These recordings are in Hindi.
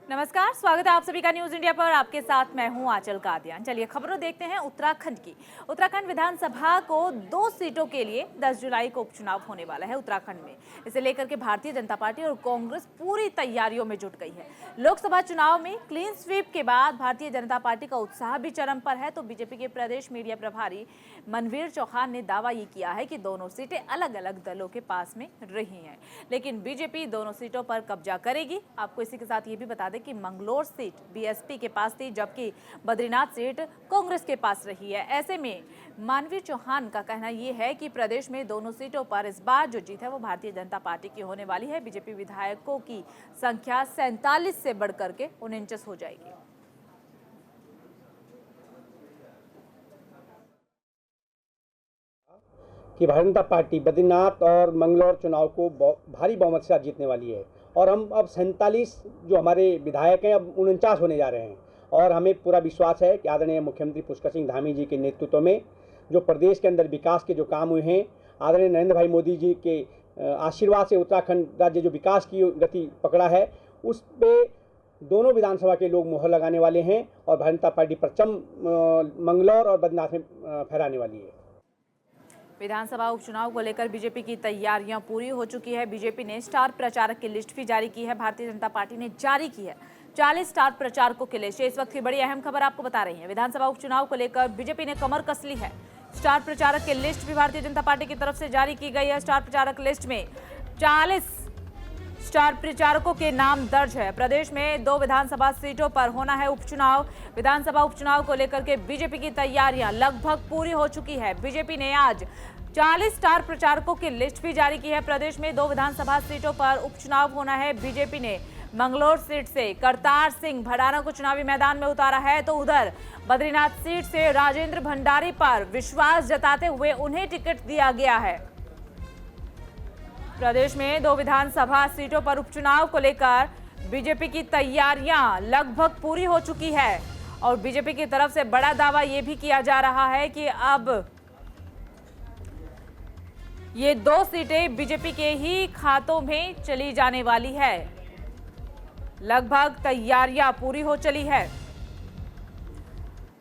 नमस्कार, स्वागत है आप सभी का न्यूज इंडिया पर। आपके साथ मैं हूं आंचल कादियान। चलिए खबरों देखते हैं उत्तराखंड की। उत्तराखंड विधानसभा को 2 सीटों के लिए 10 जुलाई को उपचुनाव होने वाला है उत्तराखंड में। इसे लेकर के भारतीय जनता पार्टी और कांग्रेस पूरी तैयारियों में जुट गई है। लोकसभा चुनाव में क्लीन स्वीप के बाद भारतीय जनता पार्टी का उत्साह भी चरम पर है। तो बीजेपी के प्रदेश मीडिया प्रभारी मनवीर चौहान ने दावा ये किया है कि दोनों सीटें अलग अलग दलों के पास में रही हैं, लेकिन बीजेपी दोनों सीटों पर कब्जा करेगी। आपको इसी के साथ ये भी बता दें कि मंगलोर सीट बीएसपी के पास थी, जबकि बद्रीनाथ सीट कांग्रेस के पास रही है। ऐसे में मनवीर चौहान का कहना यह है कि प्रदेश में दोनों सीटों पर इस बार जो जीत है वो भारतीय जनता पार्टी की होने वाली है। बीजेपी विधायकों की संख्या 47 से बढ़कर के 49 हो जाएगी। कि भारतीय जनता पार्टी बद्रीनाथ और मंगलौर चुनाव को भारी बहुमत से जीतने वाली है और हम अब 47 जो हमारे विधायक हैं अब 49 होने जा रहे हैं। और हमें पूरा विश्वास है कि आदरणीय मुख्यमंत्री पुष्कर सिंह धामी जी के नेतृत्व में जो प्रदेश के अंदर विकास के जो काम हुए हैं, आदरणीय नरेंद्र भाई मोदी जी के आशीर्वाद से उत्तराखंड राज्य जो विकास की गति पकड़ा है, उस पर दोनों विधानसभा के लोग मुहर लगाने वाले हैं और भारतीय जनता पार्टी परचम मंगलौर और बद्रीनाथ में फहराने वाली है। विधानसभा उपचुनाव को लेकर बीजेपी की तैयारियां पूरी हो चुकी है। बीजेपी ने स्टार प्रचारक की लिस्ट भी जारी की है। भारतीय जनता पार्टी ने जारी की है 40 स्टार प्रचारकों की लिस्ट। इस वक्त की बड़ी अहम खबर आपको बता रही है। विधानसभा उपचुनाव को लेकर बीजेपी ने कमर कस ली है। स्टार प्रचारक की लिस्ट भी भारतीय जनता पार्टी की तरफ से जारी की गई है। स्टार प्रचारक लिस्ट में 40 स्टार प्रचारकों के नाम दर्ज है। प्रदेश में 2 विधानसभा सीटों पर होना है उपचुनाव। विधानसभा उपचुनाव को लेकर के बीजेपी की तैयारियां लगभग पूरी हो चुकी है। बीजेपी ने आज 40 स्टार प्रचारकों की लिस्ट भी जारी की है। प्रदेश में 2 विधानसभा सीटों पर उपचुनाव होना है। बीजेपी ने मंगलौर सीट से करतार सिंह भडाना को चुनावी मैदान में उतारा है, तो उधर बद्रीनाथ सीट से राजेंद्र भंडारी पर विश्वास जताते हुए उन्हें टिकट दिया गया है। प्रदेश में 2 विधानसभा सीटों पर उपचुनाव को लेकर बीजेपी की तैयारियां लगभग पूरी हो चुकी है और बीजेपी की तरफ से बड़ा दावा यह भी किया जा रहा है कि अब ये 2 सीटें बीजेपी के ही खातों में चली जाने वाली है। लगभग तैयारियां पूरी हो चली है।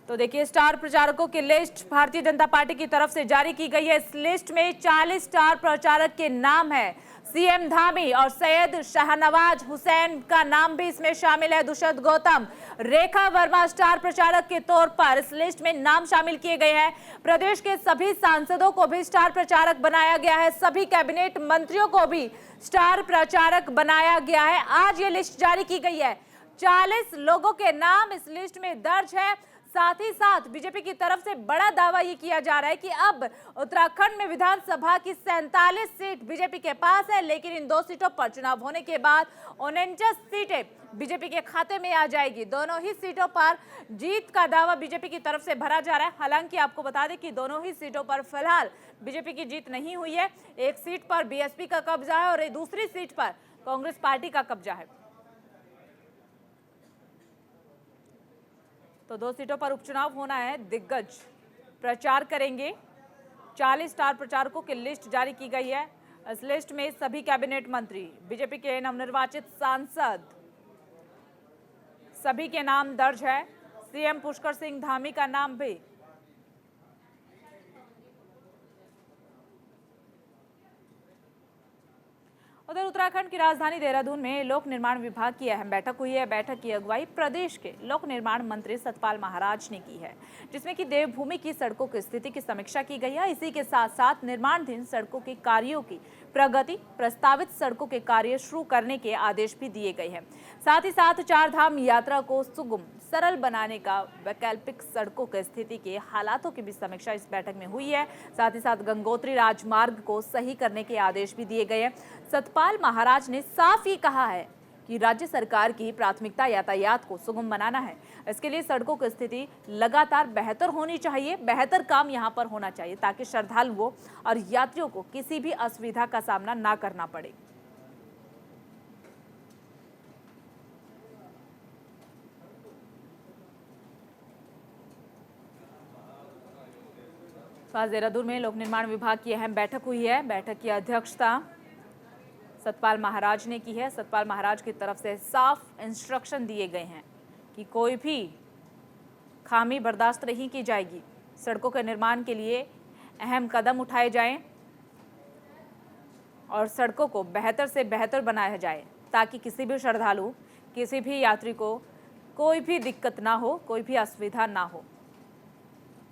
तो देखिए, स्टार प्रचारकों की लिस्ट भारतीय जनता पार्टी की तरफ से जारी की गई है। इस लिस्ट में 40 स्टार प्रचारक के नाम है। सीएम धामी और सैयद शाहनवाज हुसैन का नाम भी इसमें शामिल है। दुष्यंत गौतम, रेखा वर्मा स्टार प्रचारक के तौर पर इस लिस्ट में नाम शामिल किए गए हैं। प्रदेश के सभी सांसदों को भी स्टार प्रचारक बनाया गया है। सभी कैबिनेट मंत्रियों को भी स्टार प्रचारक बनाया गया है। आज ये लिस्ट जारी की गई है। 40 लोगों के नाम इस लिस्ट में दर्ज है। साथ ही साथ बीजेपी की तरफ से बड़ा दावा ये किया जा रहा है कि अब उत्तराखंड में विधानसभा की 47 सीट बीजेपी के पास है, लेकिन इन 2 सीटों पर चुनाव होने के बाद 49 सीटें बीजेपी के खाते में आ जाएगी। दोनों ही सीटों पर जीत का दावा बीजेपी की तरफ से भरा जा रहा है। हालांकि आपको बता दें कि दोनों ही सीटों पर फिलहाल बीजेपी की जीत नहीं हुई है। एक सीट पर बीएसपी का कब्जा है और दूसरी सीट पर कांग्रेस पार्टी का कब्जा है। तो 2 सीटों पर उपचुनाव होना है। दिग्गज प्रचार करेंगे। 40 स्टार प्रचारकों की लिस्ट जारी की गई है। इस लिस्ट में सभी कैबिनेट मंत्री, बीजेपी के नवनिर्वाचित सांसद, सभी के नाम दर्ज है। सीएम पुष्कर सिंह धामी का नाम भी। उधर उत्तराखंड की राजधानी देहरादून में लोक निर्माण विभाग की अहम बैठक हुई है। बैठक की अगुवाई प्रदेश के लोक निर्माण मंत्री सतपाल महाराज ने की है, जिसमें कि देवभूमि की सड़कों की स्थिति की समीक्षा की गई है। इसी के साथ साथ निर्माणाधीन सड़कों के कार्यों की प्रगति, प्रस्तावित सड़कों के कार्य शुरू करने के आदेश भी दिए गए हैं। साथ ही साथ 4 धाम यात्रा को सुगम सरल बनाने का वैकल्पिक सड़कों की स्थिति के हालातों की भी समीक्षा इस बैठक में हुई है। साथ ही साथ गंगोत्री राजमार्ग को सही करने के आदेश भी दिए गए हैं। सतपाल महाराज ने साफ ये कहा है कि राज्य सरकार की प्राथमिकता यातायात को सुगम बनाना है। इसके लिए सड़कों की स्थिति लगातार बेहतर होनी चाहिए। बेहतर काम यहां पर होना चाहिए ताकि श्रद्धालुओं और यात्रियों को किसी भी असुविधा का सामना ना करना पड़े। आज देहरादून में लोक निर्माण विभाग की अहम बैठक हुई है। बैठक की अध्यक्षता सतपाल महाराज ने की है। सतपाल महाराज की तरफ से साफ इंस्ट्रक्शन दिए गए हैं कि कोई भी खामी बर्दाश्त नहीं की जाएगी। सड़कों के निर्माण के लिए अहम कदम उठाए जाएं और सड़कों को बेहतर से बेहतर बनाया जाए ताकि किसी भी श्रद्धालु, किसी भी यात्री को कोई भी दिक्कत ना हो, कोई भी असुविधा ना हो।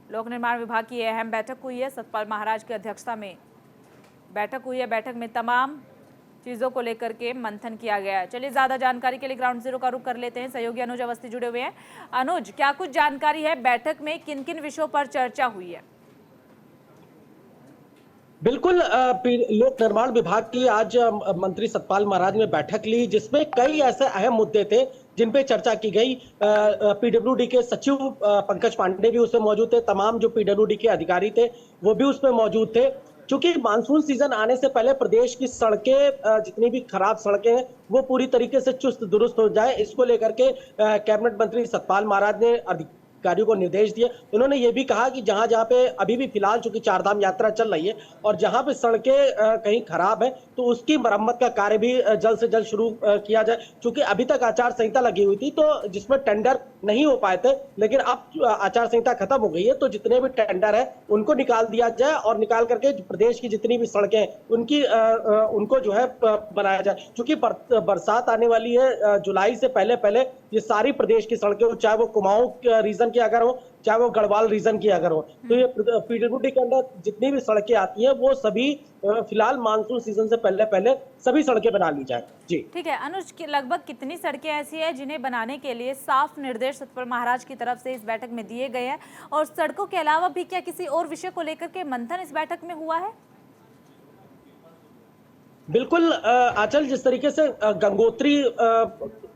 लोक निर्माण विभाग की अहम बैठक हुई है। सतपाल महाराज की अध्यक्षता में बैठक हुई है। बैठक में तमाम चीज़ों को लेकर के मंथन किया गया है। चलिए, ज़्यादा जानकारी के लिए ग्राउंड जीरो का रुख कर लेते हैं। सहयोगी अनुज अवस्थी जुड़े हुए हैं। अनुज, क्या कुछ जानकारी है? बैठक में किन किन विषयों पर चर्चा हुई है? बिल्कुल, लोक निर्माण विभाग की आज मंत्री सतपाल महाराज ने बैठक ली, जिसमें कई ऐसे अहम मुद्दे थे जिन पे चर्चा की गई। पीडब्ल्यूडी के सचिव पंकज पांडे भी उसमें मौजूद थे। तमाम जो पीडब्ल्यूडी के अधिकारी थे वो भी उसमें मौजूद थे। क्योंकि मानसून सीजन आने से पहले प्रदेश की सड़कें, जितनी भी खराब सड़कें हैं, वो पूरी तरीके से चुस्त दुरुस्त हो जाए, इसको लेकर के कैबिनेट मंत्री सतपाल महाराज ने अधिकारियों को निर्देश दिए। उन्होंने ये भी कहा कि जहां जहां पे अभी भी फिलहाल चूंकि चारधाम यात्रा चल रही है और जहां पे सड़कें कहीं खराब है तो उसकी मरम्मत का कार्य भी जल्द से जल्द शुरू किया जाए। क्योंकि अभी तक आचार संहिता लगी हुई थी तो जिसमें टेंडर नहीं हो पाए थे, लेकिन अब आचार संहिता खत्म हो गई है तो जितने भी टेंडर है उनको निकाल दिया जाए और निकाल करके प्रदेश की जितनी भी सड़कें हैं उनको जो है बनाया जाए। क्योंकि बरसात आने वाली है, जुलाई से पहले पहले ये सारी प्रदेश की सड़कें, चाहे वो कुमाऊं रीजन की अगर हो, चाहे वो गढ़वाल रीजन की अगर हो, तो ये पीडब्ल्यूडी के अंदर जितनी भी सड़कें आती हैं वो सभी फिलहाल मानसून सीजन से पहले पहले सभी सड़कें बना ली जाए। जी ठीक है अनुज, लगभग कितनी सड़कें ऐसी है जिन्हें बनाने के लिए साफ निर्देश सतपाल महाराज की तरफ से इस बैठक में दिए गए हैं? और सड़कों के अलावा भी क्या किसी और विषय को लेकर के मंथन इस बैठक में हुआ है? बिल्कुल आंचल, जिस तरीके से गंगोत्री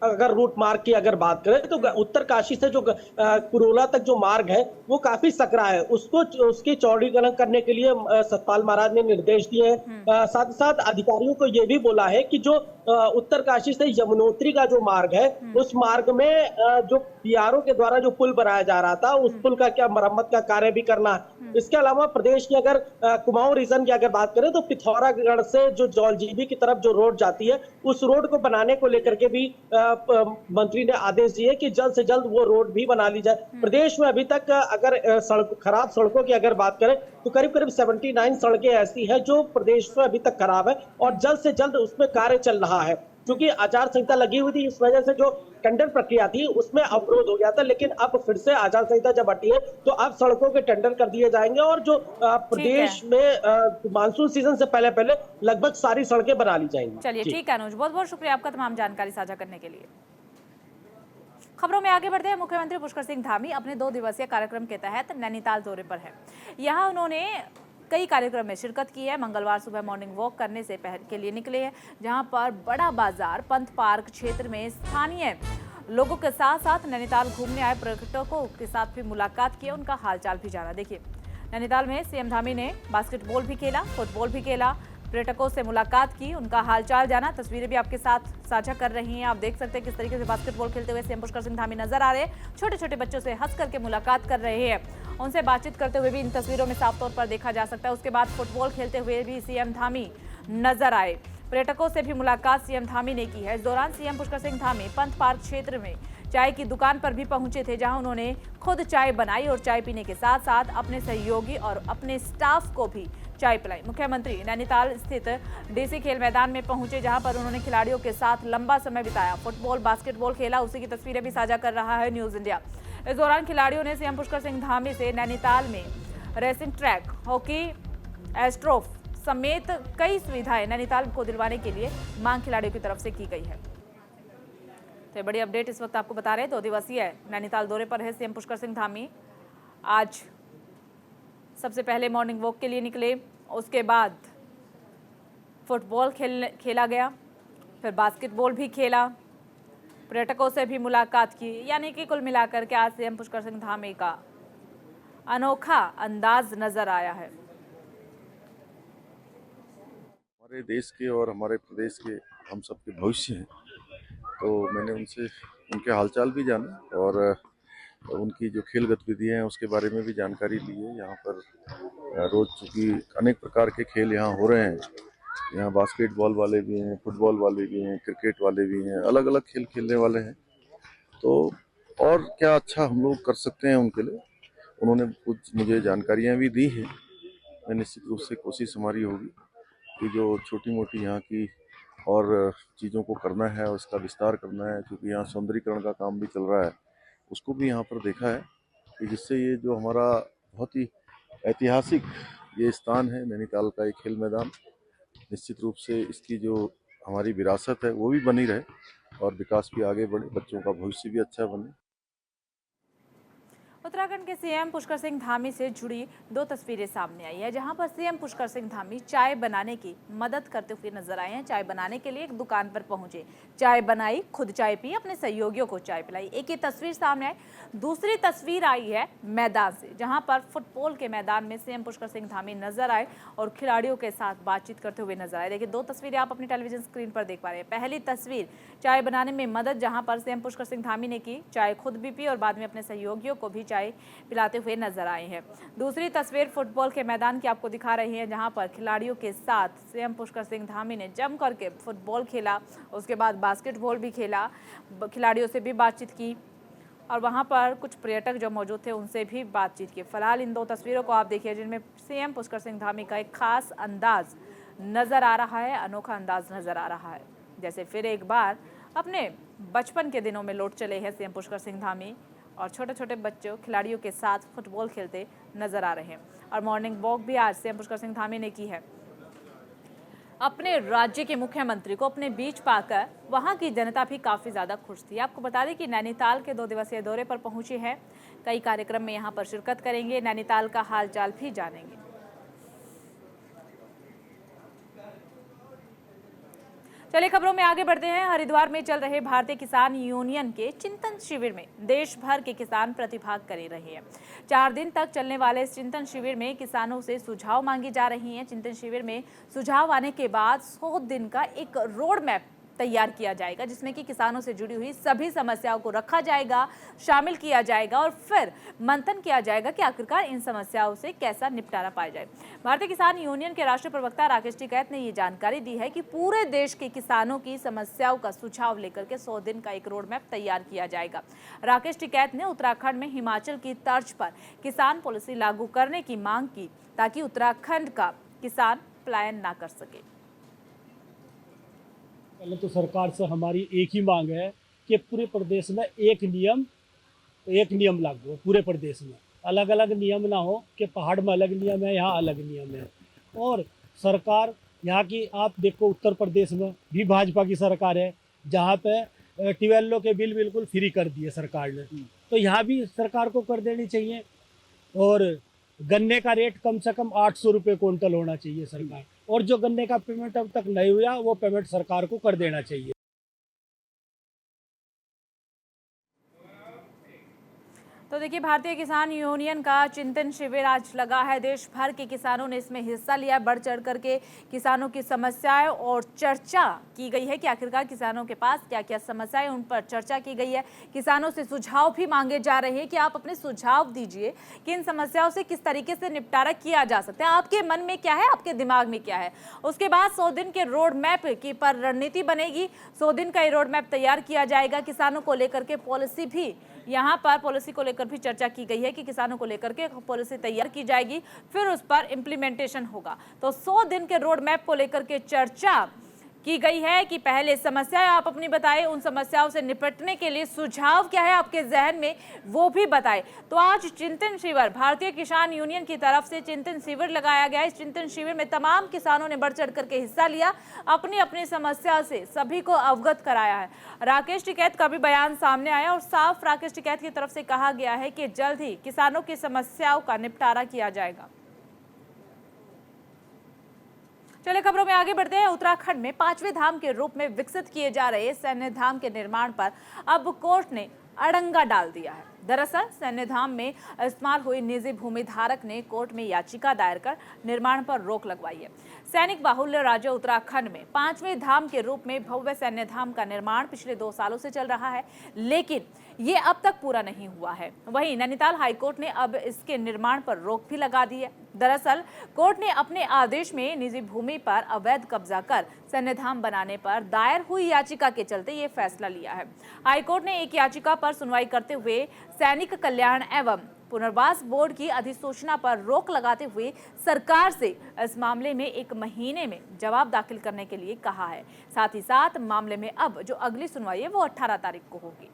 अगर रूट मार्ग की अगर बात करें तो उत्तर काशी से जो कुरोला तक जो मार्ग है वो काफी सकरा है, उसकी चौड़ीकरण करने के लिए सतपाल महाराज ने निर्देश दिए हैं। साथ ही साथ अधिकारियों को ये भी बोला है कि जो उत्तर काशी से यमुनोत्री का जो मार्ग है उस मार्ग में जो पीआरओ के द्वारा जो पुल बनाया जा रहा था उस पुल का क्या मरम्मत का कार्य भी करना है। इसके अलावा प्रदेश की अगर कुमाऊं रीजन की अगर बात करें तो पिथौरागढ़ से जो जौलजीबी की तरफ जो रोड जाती है उस रोड को बनाने को लेकर के भी मंत्री ने आदेश दिए कि जल्द से जल्द वो रोड भी बना ली जाए। प्रदेश में अभी तक अगर खराब सड़कों की अगर बात करें तो करीब करीब 79 सड़कें ऐसी हैं जो प्रदेश में अभी तक खराब है और जल्द से जल्द उसमें कार्य चल रहा है। क्योंकि आचार संहिता लगी हुई थी, इस वजह से जो टेंडर प्रक्रिया थी उसमें अवरोध हो गया था, लेकिन अब फिर से आचार संहिता जब हटी है तो अब सड़कों के टेंडर कर दिए जाएंगे और जो प्रदेश में मानसून सीजन से पहले पहले लगभग सारी सड़कें बना ली जाएंगी। चलिए ठीक है अनुज, बहुत बहुत शुक्रिया आपका तमाम जानकारी साझा करने के लिए। खबरों में आगे बढ़ते हैं। मुख्यमंत्री पुष्कर सिंह धामी अपने 2 दिवसीय कार्यक्रम के तहत नैनीताल दौरे पर है। यहाँ उन्होंने कई कार्यक्रम में शिरकत की है। मंगलवार सुबह मॉर्निंग वॉक करने से पहल के लिए निकले हैं, जहां पर बड़ा बाजार, पंथ पार्क क्षेत्र में स्थानीय लोगों के साथ साथ नैनीताल घूमने आए पर्यटकों के साथ भी मुलाकात की, उनका हालचाल भी जाना। देखिए, नैनीताल में सीएम धामी ने बास्केटबॉल भी खेला, फुटबॉल भी खेला, पर्यटकों से मुलाकात की, उनका हालचाल जाना। तस्वीरें भी आपके साथ साझा कर रही हैं। आप देख सकते हैं किस तरीके से बास्केटबॉल खेलते हुए सीएम पुष्कर सिंह धामी नजर आ रहे हैं। छोटे छोटे बच्चों से हंस करके मुलाकात कर रहे हैं, उनसे बातचीत करते हुए भी इन तस्वीरों में साफ तौर पर देखा जा सकता है। उसके बाद फुटबॉल खेलते हुए भी सीएम धामी नजर आए। पर्यटकों से भी मुलाकात सीएम धामी ने की है। इस दौरान सीएम पुष्कर सिंह धामी पंथ पार्क क्षेत्र में चाय की दुकान पर भी पहुंचे थे, जहां उन्होंने खुद चाय बनाई और चाय पीने के साथ साथ अपने सहयोगी और अपने स्टाफ को भी चाय पिलाई। मुख्यमंत्री नैनीताल स्थित डीसी खेल मैदान में पहुंचे, जहां पर उन्होंने खिलाड़ियों के साथ लंबा समय बिताया, फुटबॉल बास्केटबॉल खेला, उसी की तस्वीरें भी साझा कर रहा है न्यूज इंडिया। इस दौरान खिलाड़ियों ने सीएम पुष्कर सिंह धामी से नैनीताल में रेसिंग ट्रैक, हॉकी, एस्ट्रोफ समेत कई सुविधाएं नैनीताल को दिलवाने के लिए मांग खिलाड़ियों की तरफ से की गई है। तो बड़ी अपडेट इस वक्त आपको बता रहे हैं। 2 दिवसीय नैनीताल दौरे पर है सीएम पुष्कर सिंह धामी। आज सबसे पहले मॉर्निंग वॉक के लिए निकले, उसके बाद फुटबॉल खेला गया, फिर बास्केटबॉल भी खेला, पर्यटकों से भी मुलाकात की। यानी कि कुल मिलाकर के आज सीएम पुष्कर सिंह धामी का अनोखा अंदाज नजर आया है। हमारे देश के और हमारे प्रदेश के हम सबके भविष्य हैं, तो मैंने उनसे उनके हालचाल भी जाना और उनकी जो खेल गतिविधियाँ हैं उसके बारे में भी जानकारी ली है। यहाँ पर रोज चूँकि अनेक प्रकार के खेल यहाँ हो रहे हैं, यहाँ बास्केटबॉल वाले भी हैं, फुटबॉल वाले भी हैं, क्रिकेट वाले भी हैं, अलग अलग खेल खेलने वाले हैं। तो और क्या अच्छा हम लोग कर सकते हैं उनके लिए, उन्होंने कुछ मुझे जानकारियाँ भी दी हैं। मैं निश्चित रूप से कोशिश हमारी होगी कि जो छोटी मोटी यहाँ की और चीज़ों को करना है, उसका विस्तार करना है, क्योंकि यहाँ सौंदर्यीकरण का काम भी चल रहा है, उसको भी यहाँ पर देखा है कि जिससे ये जो हमारा बहुत ही ऐतिहासिक ये स्थान है नैनीताल का, एक खेल मैदान, निश्चित रूप से इसकी जो हमारी विरासत है वो भी बनी रहे और विकास भी आगे बढ़े, बच्चों का भविष्य भी अच्छा बने। उत्तराखंड के सीएम पुष्कर सिंह धामी से जुड़ी दो तस्वीरें सामने आई है, जहां पर सीएम पुष्कर सिंह धामी चाय बनाने की मदद करते हुए नजर आए हैं। चाय बनाने के लिए एक दुकान पर पहुंचे, चाय बनाई, खुद चाय पी, अपने सहयोगियों को चाय पिलाई। एक ये तस्वीर सामने आई। दूसरी तस्वीर आई है मैदान से, जहां पर फुटबॉल के मैदान में सीएम पुष्कर सिंह धामी नजर आए और खिलाड़ियों के साथ बातचीत करते हुए नजर आए। देखिए, दो तस्वीरें आप अपनी टेलीविजन स्क्रीन पर देख पा रहे हैं। पहली तस्वीर चाय बनाने में मदद, जहां पर सीएम पुष्कर सिंह धामी ने की, चाय खुद भी पी और बाद में अपने सहयोगियों को भी चाय पिलाते हुए नजर आए हैं। दूसरी तस्वीर फुटबॉल के मैदान की आपको दिखा रही है, जहां पर खिलाड़ियों के साथ सीएम पुष्कर सिंह धामी ने जम करके फुटबॉल खेला, उसके बाद बास्केटबॉल भी खेला, खिलाड़ियों से भी बातचीत की और वहां पर कुछ पर्यटक जो मौजूद थे उनसे भी बातचीत की। फिलहाल इन दो तस्वीरों को आप देखिए, जिनमें सीएम पुष्कर सिंह धामी का एक खास अंदाज नजर आ रहा है, अनोखा अंदाज नजर आ रहा है, जैसे फिर एक बार अपने बचपन के दिनों में लौट चले हैं सीएम पुष्कर सिंह धामी और छोटे छोटे बच्चों खिलाड़ियों के साथ फुटबॉल खेलते नजर आ रहे हैं। और मॉर्निंग वॉक भी आज सीएम पुष्कर सिंह धामी ने की है। अपने राज्य के मुख्यमंत्री को अपने बीच पाकर वहां की जनता भी काफी ज्यादा खुश थी। आपको बता दें कि नैनीताल के 2 दिवसीय दौरे पर पहुंचे हैं, कई कार्यक्रम में यहां पर शिरकत करेंगे, नैनीताल का हालचाल भी जानेंगे। चलिए खबरों में आगे बढ़ते हैं। हरिद्वार में चल रहे भारतीय किसान यूनियन के चिंतन शिविर में देश भर के किसान प्रतिभाग कर रहे हैं। 4 दिन तक चलने वाले इस चिंतन शिविर में किसानों से सुझाव मांगी जा रही हैं। चिंतन शिविर में सुझाव आने के बाद 100 दिन का एक रोड मैप तैयार किया जाएगा, जिसमें कि किसानों से जुड़ी हुई सभी समस्याओं को रखा जाएगा, शामिल किया जाएगा और फिर मंथन किया जाएगा कि आखिरकार इन समस्याओं से कैसा निपटारा पाया जाए। भारतीय किसान यूनियन के राष्ट्रीय प्रवक्ता राकेश टिकैत ने ये जानकारी दी है कि पूरे देश के किसानों की समस्याओं का सुझाव लेकर के 100 दिन का एक रोड मैप तैयार किया जाएगा। राकेश टिकैत ने उत्तराखंड में हिमाचल की तर्ज पर किसान पॉलिसी लागू करने की मांग की, ताकि उत्तराखंड का किसान पलायन ना कर सके। पहले तो सरकार से हमारी एक ही मांग है कि पूरे प्रदेश में एक नियम लागू हो। पूरे प्रदेश में अलग अलग नियम ना हो कि पहाड़ में अलग नियम है, यहाँ अलग नियम है। और सरकार यहाँ की, आप देखो उत्तर प्रदेश में भी भाजपा की सरकार है, जहाँ पे ट्यूबवेलों के बिल बिल्कुल फ्री कर दिए सरकार ने, तो यहाँ भी सरकार को कर देनी चाहिए। और गन्ने का रेट कम से कम 800 रुपये क्विंटल होना चाहिए सरकार, और जो गन्ने का पेमेंट अब तक नहीं हुआ वो पेमेंट सरकार को कर देना चाहिए। तो देखिए, भारतीय किसान यूनियन का चिंतन शिविर आज लगा है। देश भर के किसानों ने इसमें हिस्सा लिया। बढ़ चढ़ करके किसानों की समस्याएं और चर्चा की गई है कि आखिरकार किसानों के पास क्या क्या समस्याएं, उन पर चर्चा की गई है। किसानों से सुझाव भी मांगे जा रहे हैं कि आप अपने सुझाव दीजिए कि इन समस्याओं से किस तरीके से निपटारा किया जा सकता है, आपके मन में क्या है, आपके दिमाग में क्या है। उसके बाद 100 दिन के रोड मैप की पर रणनीति बनेगी। 100 दिन का ये रोड मैप तैयार किया जाएगा। किसानों को लेकर के पॉलिसी भी, यहाँ पर पॉलिसी को लेकर भी चर्चा की गई है कि किसानों को लेकर के पॉलिसी तैयार की जाएगी, फिर उस पर इंप्लीमेंटेशन होगा। तो 100 दिन के रोड मैप को लेकर के चर्चा की गई है कि पहले समस्याएं आप अपनी बताएं, उन समस्याओं से निपटने के लिए सुझाव क्या है आपके जहन में वो भी बताएं। तो आज चिंतन शिविर, भारतीय किसान यूनियन की तरफ से चिंतन शिविर लगाया गया। इस चिंतन शिविर में तमाम किसानों ने बढ़ चढ़ करके हिस्सा लिया, अपनी अपनी समस्या से सभी को अवगत कराया है। राकेश टिकैत का भी बयान सामने आया और साफ राकेश टिकैत की तरफ से कहा गया है कि जल्द ही किसानों की समस्याओं का निपटारा किया जाएगा। चलिए खबरों में आगे बढ़ते हैं। उत्तराखंड में 5वें धाम के रूप में विकसित किए जा रहे सैन्य धाम के निर्माण पर अब कोर्ट ने अड़ंगा डाल दिया है। दरअसल सैन्यधाम में इस्तेमाल हुई निजी भूमि धारक ने कोर्ट में याचिका दायर कर निर्माण पर रोक लगवाई है। सैनिक बाहुल्य राज्य उत्तराखंड में 5वें धाम के रूप में भव्य सैन्यधाम का निर्माण पिछले 2 सालों से चल रहा है, लेकिन ये अब तक पूरा नहीं हुआ है। वहीं नैनीताल हाईकोर्ट ने अब इसके निर्माण पर रोक भी लगा दी है। दरअसल कोर्ट ने अपने आदेश में निजी भूमि पर अवैध कब्जा कर सैन्यधाम बनाने पर दायर हुई याचिका के चलते ये फैसला लिया है। हाईकोर्ट ने एक याचिका पर सुनवाई करते हुए सैनिक कल्याण एवं पुनर्वास बोर्ड की अधिसूचना पर रोक लगाते हुए सरकार से इस मामले में 1 महीने में जवाब दाखिल करने के लिए कहा है। साथ ही साथ मामले में अब जो अगली सुनवाई है वो 18 तारीख को होगी।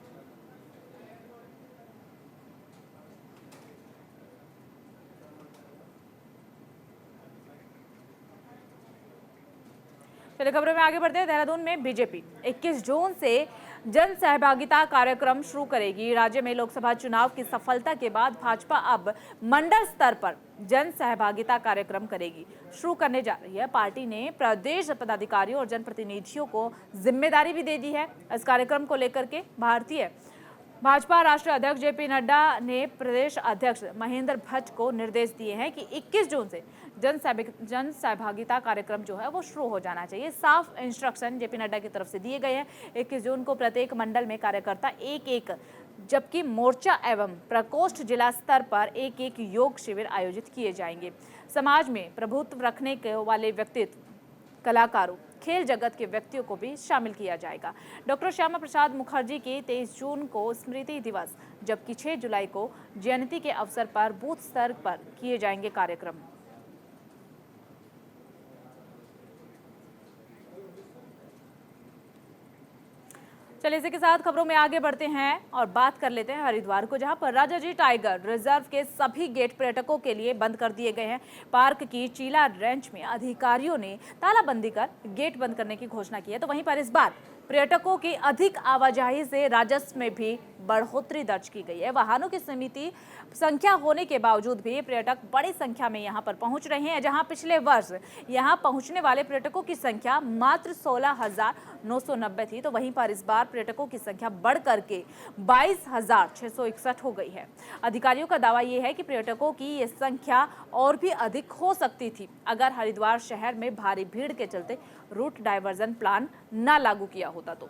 चलिए खबरों में आगे बढ़ते हैं। देहरादून में बीजेपी 21 जून से जन सहभागिता कार्यक्रम शुरू करेगी। राज्य में लोकसभा चुनाव की सफलता के बाद भाजपा अब मंडल स्तर पर जन सहभागिता कार्यक्रम करेगी, शुरू करने जा रही है। पार्टी ने प्रदेश पदाधिकारियों और जनप्रतिनिधियों को जिम्मेदारी भी दे दी है। इस कार्यक्रम को लेकर के भारतीय भाजपा राष्ट्रीय अध्यक्ष जेपी नड्डा ने प्रदेश अध्यक्ष महेंद्र भट्ट को निर्देश दिए हैं कि 21 जून से जन सहभागिता कार्यक्रम जो है वो शुरू हो जाना चाहिए। साफ इंस्ट्रक्शन जेपी नड्डा की तरफ से दिए गए हैं। 21 जून को प्रत्येक मंडल में कार्यकर्ता एक जबकि मोर्चा एवं प्रकोष्ठ जिला स्तर पर एक योग शिविर आयोजित किए जाएंगे। समाज में प्रभुत्व रखने के वाले व्यक्तित्व, कलाकारों, खेल जगत के व्यक्तियों को भी शामिल किया जाएगा। डॉक्टर श्यामा प्रसाद मुखर्जी के 23 जून को स्मृति दिवस, जबकि 6 जुलाई को जयंती के अवसर पर बूथ स्तर पर किए जाएंगे कार्यक्रम। चलिए इसी के साथ खबरों में आगे बढ़ते हैं और बात कर लेते हैं हरिद्वार को, जहां पर राजाजी टाइगर रिजर्व के सभी गेट पर्यटकों के लिए बंद कर दिए गए हैं। पार्क की चीला रेंज में अधिकारियों ने तालाबंदी कर गेट बंद करने की घोषणा की है। तो वहीं पर इस बार पर्यटकों की अधिक आवाजाही से राजस्व में भी बढ़ोतरी दर्ज की गई है। वाहनों की सीमित संख्या होने के बावजूद भी पर्यटक बड़ी संख्या में यहां पर पहुंच रहे हैं। जहां पिछले वर्ष यहां पहुंचने वाले पर्यटकों की संख्या मात्र 16,990 थी, तो वहीं पर इस बार पर्यटकों की संख्या बढ़ करके 22,661 हो गई है। अधिकारियों का दावा यह है कि पर्यटकों की ये संख्या और भी अधिक हो सकती थी अगर हरिद्वार शहर में भारी भीड़ के चलते रूट डाइवर्जन प्लान न लागू किया होता तो।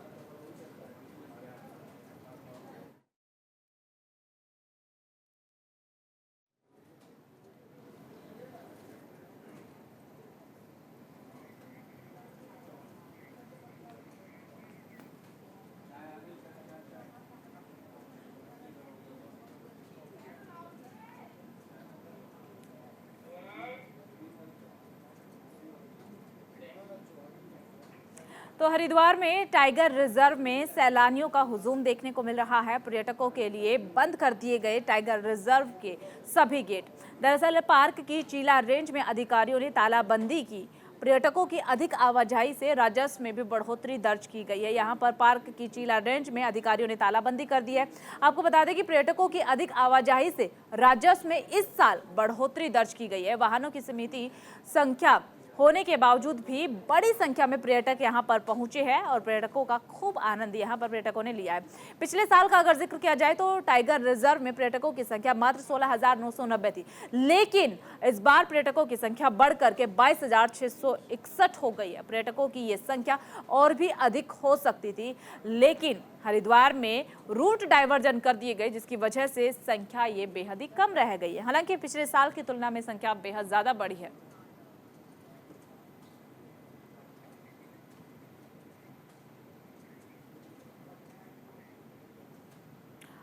तो हरिद्वार में टाइगर रिजर्व में सैलानियों का हुजूम देखने को मिल रहा है। पर्यटकों के लिए बंद कर दिए गए टाइगर रिजर्व के सभी गेट। दरअसल पार्क की चीला रेंज में अधिकारियों ने तालाबंदी की। पर्यटकों की अधिक आवाजाही से राजस्व में भी बढ़ोतरी दर्ज की गई है। यहाँ पर पार्क की चीला रेंज में अधिकारियों ने तालाबंदी कर दी है। आपको बता दें कि पर्यटकों की अधिक आवाजाही से राजस्व में इस साल बढ़ोतरी दर्ज की गई है। वाहनों की सीमित संख्या होने के बावजूद भी बड़ी संख्या में पर्यटक यहां पर पहुंचे हैं और पर्यटकों का खूब आनंद यहां पर पर्यटकों ने लिया है। पिछले साल का अगर जिक्र किया जाए तो टाइगर रिजर्व में पर्यटकों की संख्या मात्र 16,990 थी, लेकिन इस बार पर्यटकों की संख्या बढ़ करके 22,661 हो गई है। पर्यटकों की ये संख्या और भी अधिक हो सकती थी, लेकिन हरिद्वार में रूट डाइवर्जन कर दिए गए, जिसकी वजह से संख्या ये बेहद ही कम रह गई है। हालांकि पिछले साल की तुलना में संख्या बेहद ज्यादा बढ़ी है।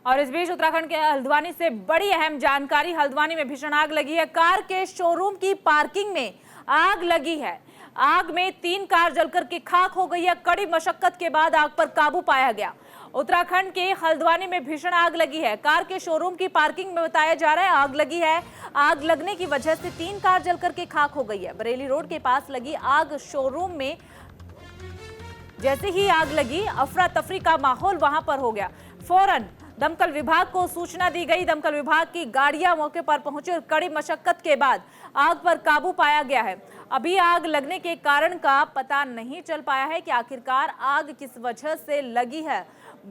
और इस बीच उत्तराखंड के हल्द्वानी से बड़ी अहम जानकारी। हल्द्वानी में भीषण आग लगी है। कार के शोरूम की पार्किंग में आग लगी है। आग में 3 कार जलकर के खाक हो गई है। कड़ी मशक्कत के बाद आग पर काबू पाया गया। उत्तराखंड के हल्द्वानी में भीषण आग लगी है। कार के शोरूम की पार्किंग में बताया जा रहा है आग लगी है। आग लगने की वजह से 3 कार जलकर के खाक हो गई है। बरेली रोड के पास लगी आग शोरूम में जैसे ही आग लगी, अफरा तफरी का माहौल वहां पर हो गया। फौरन दमकल विभाग को सूचना दी गई। दमकल विभाग की गाड़ियां मौके पर पहुंची और कड़ी मशक्कत के बाद आग पर काबू पाया गया है। अभी आग लगने के कारण का पता नहीं चल पाया है कि आखिरकार आग किस वजह से लगी है।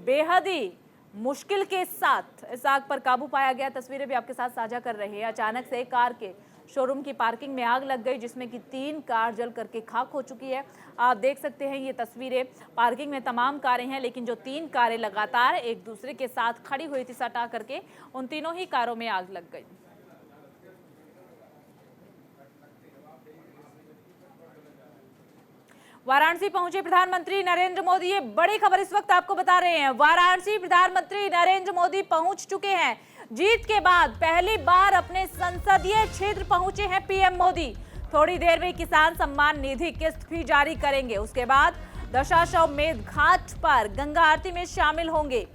बेहद ही मुश्किल के साथ इस आग पर काबू पाया गया। तस्वीरें भी आपके साथ साझा कर रहे हैं। अचानक से कार के शोरूम की पार्किंग में आग लग गई, जिसमें कि 3 कार जल करके खाक हो चुकी है। आप देख सकते हैं ये तस्वीरें। पार्किंग में तमाम कारें हैं, लेकिन जो 3 कारें लगातार एक दूसरे के साथ खड़ी हुई थी सटा करके, उन तीनों ही कारों में आग लग गई। वाराणसी पहुंचे प्रधानमंत्री नरेंद्र मोदी। ये बड़ी खबर इस वक्त आपको बता रहे हैं। वाराणसी प्रधानमंत्री नरेंद्र मोदी पहुंच चुके हैं। जीत के बाद पहली बार अपने संसदीय क्षेत्र पहुंचे हैं पीएम मोदी। थोड़ी देर में किसान सम्मान निधि किस्त भी जारी करेंगे। उसके बाद दशाश्वमेध घाट पर गंगा आरती में शामिल होंगे।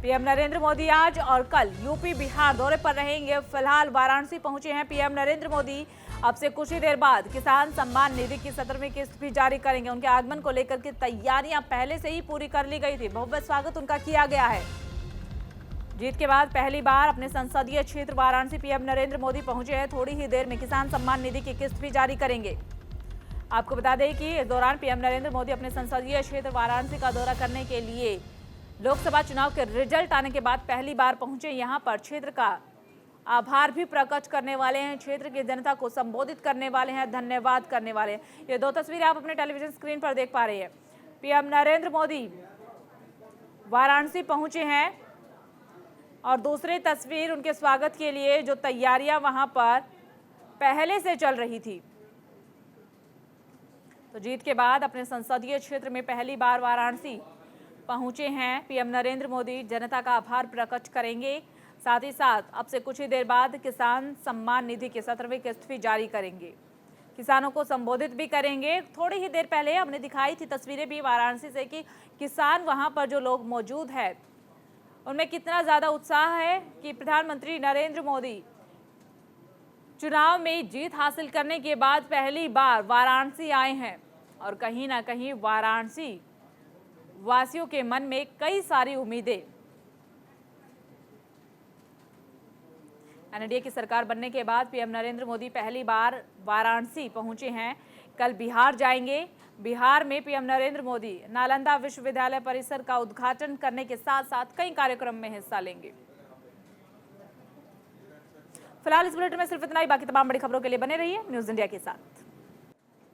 पीएम नरेंद्र मोदी आज और कल यूपी बिहार दौरे पर रहेंगे। फिलहाल वाराणसी पहुंचे हैं पीएम नरेंद्र मोदी। अब से कुछ ही देर बाद किसान सम्मान निधि की 17वीं किस्त भी जारी करेंगे। उनके आगमन को लेकर के तैयारियां पहले से ही पूरी कर ली गई थी। भव्य स्वागत उनका किया गया है। जीत के बाद पहली बार अपने संसदीय क्षेत्र वाराणसी पीएम नरेंद्र मोदी पहुंचे हैं। थोड़ी ही देर में किसान सम्मान निधि की किस्त भी जारी करेंगे। आपको बता दें कि इस दौरान पीएम नरेंद्र मोदी अपने संसदीय क्षेत्र वाराणसी का दौरा करने के लिए लोकसभा चुनाव के रिजल्ट आने के बाद पहली बार पहुंचे। यहां पर क्षेत्र का आभार भी प्रकट करने वाले हैं, क्षेत्र की जनता को संबोधित करने वाले हैं, धन्यवाद करने वाले हैं। ये 2 तस्वीरें आप अपने टेलीविजन स्क्रीन पर देख पा रहे हैं। पीएम नरेंद्र मोदी वाराणसी पहुंचे हैं और दूसरी तस्वीर उनके स्वागत के लिए जो तैयारियां वहां पर पहले से चल रही थी। तो जीत के बाद अपने संसदीय क्षेत्र में पहली बार वाराणसी पहुंचे हैं पीएम नरेंद्र मोदी। जनता का आभार प्रकट करेंगे। साथ ही साथ अब से कुछ ही देर बाद किसान सम्मान निधि की 17वीं किस्त भी जारी करेंगे। किसानों को संबोधित भी करेंगे। थोड़ी ही देर पहले हमने दिखाई थी तस्वीरें भी वाराणसी से कि किसान वहां पर जो लोग मौजूद हैं उनमें कितना ज़्यादा उत्साह है कि प्रधानमंत्री नरेंद्र मोदी चुनाव में जीत हासिल करने के बाद पहली बार वाराणसी आए हैं। और कहीं ना कहीं वाराणसी वासियों के मन में कई सारी उम्मीदें। एनडीए की सरकार बनने के बाद पीएम नरेंद्र मोदी पहली बार वाराणसी पहुंचे हैं। कल बिहार जाएंगे। बिहार में पीएम नरेंद्र मोदी नालंदा विश्वविद्यालय परिसर का उद्घाटन करने के साथ साथ कई कार्यक्रम में हिस्सा लेंगे। फिलहाल इस बुलेटिन में सिर्फ इतना ही। बाकी तमाम बड़ी खबरों के लिए बने रहिए न्यूज़ इंडिया के साथ।